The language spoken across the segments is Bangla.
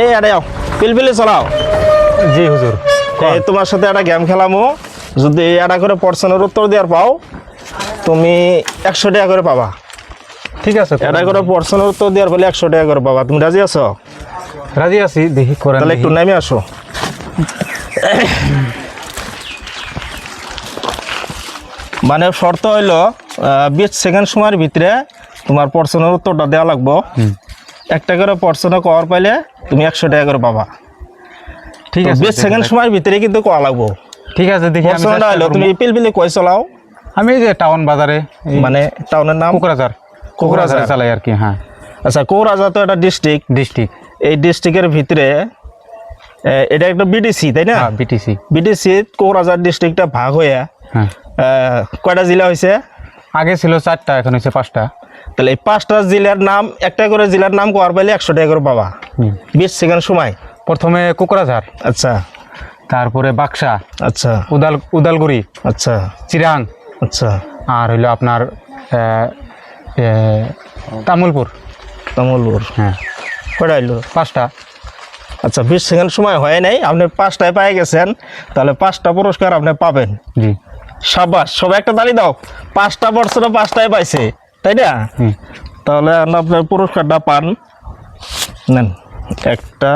এই আরে পিলপিলি চলাও। জি হুজুর। এই তোমার সাথে একটা গেম খেলামো, যদি এটা করে প্রশ্নের উত্তর দেওয়ার পাও তুমি 100 টাকা করে পাবা। ঠিক আছে, এটা করে প্রশ্নের উত্তর দেওয়ার বলে 100 টাকা করে পাবা। তুমি রাজি আছো? রাজি আছি, দেখি করেন। তাহলে একটু নেমে আসো। মানে শর্ত হইল 20 সেকেন্ড সময়ের ভিতরে তোমার প্রশ্নের উত্তরটা দেওয়া লাগবো। একটা করে প্রশ্ন কর পাইলে তুমি 100 টাকা করে পাবা। ঠিক আছে, 20 সেকেন্ড সময়ের ভিতরে কিন্তু করা লাগবো। ঠিক আছে, দেখি আমি প্রশ্নটা হইলো তুমি পিলপিলি কই চলাও? আমি এই যে টাউন বাজারে, মানে টাউনের নাম কোকরাঝার চালাই আর কি। হ্যাঁ, আচ্ছা, কোকরাঝার তো একটা ডিস্ট্রিক্ট। এই ডিস্ট্রিক্টের ভিতরে এটা একটা বিডিসি, তাই না? বিটিসি। বিডিসি কোকরাঝার ডিস্ট্রিক্টটা ভাগ হয়ে কয়টা জেলা হয়েছে? আগে ছিল 4টা, এখন হয়েছে 5টা। তাহলে এই 5টা জেলার নাম, একটা করে জেলার নাম কর পাইলে 100 টাকা করে পাবা। 20 সেকেন্ড সময়। প্রথমে কোকরাঝার, আচ্ছা, তারপরে বাক্সা, আচ্ছা, উদালগুড়ি, আচ্ছা, চিরাং, আচ্ছা, আর হইলো আপনার তামুলপুর। হ্যাঁ, কয়টা হইলো? 5টা। আচ্ছা, 20 সেকেন্ড সময় হয় নাই, আপনি 5টায় পেয়ে গেছেন, তাহলে 5টা পুরস্কার আপনি পাবেন। জি, সাবাস, সবাই একটা তালি দাও। 5টা বছরে 5টায় পাইছে, তাই না? তাহলে আপনার পুরস্কারটা পান। নেন, 1টা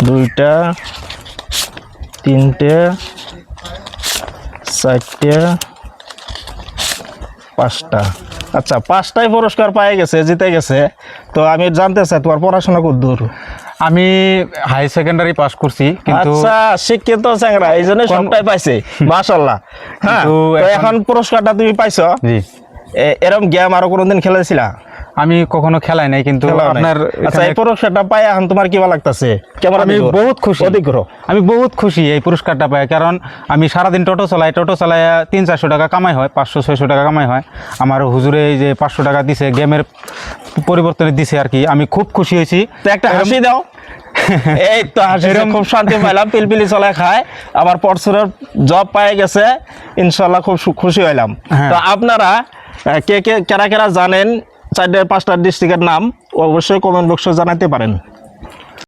2টা 3টে 4টে 5টা। আচ্ছা, 5টায় পুরস্কার পেয়ে গেছে, জিতে গেছে। তো আমি জানতে চাই তোমার পড়াশোনা কত দূর? আমি হাই সেকেন্ডারি পাস করছি, কিন্তু আচ্ছা, শিক্ষিত চ্যাংরা, এই জন্য সবটাই পাইছে। মাশাআল্লাহ। হ্যাঁ, তো এখন পুরস্কারটা তুমি পাইছো। জি। এরকম গেম আরো কোনোদিন খেলেছিলা? আমি কখনো খেলাই নাই, কিন্তু আপনার আচ্ছা, এই পুরস্কারটা পাই এখন তোমার কি ভালো লাগতেছে? কেমন? আমি বহুত খুশি, আমি বহুত খুশি এই পুরস্কারটা পাই। কারণ আমি সারাদিন টোটো চালাই 300-400 টাকা কামাই হয়, 500-600 টাকা কামাই হয়। আমার হুজুরে এই যে 500 টাকা দিছে, গেমের পরিবর্তনে দিছে আর কি। আমি খুব খুশি হয়েছি। তো একটা হাসি দাও। এই তো হাসি, খুব শান্তি পাইলাম। পিলপিলি চলায় খায় আমার পরশুরের জব পাই গেছে, ইনশাল্লাহ খুব খুশি হইলাম। তো আপনারা কে কারা জানেন 4-5টা ডিস্ট্রিক্টের নাম, অবশ্যই কমেন্ট বক্সে জানাতে পারেন।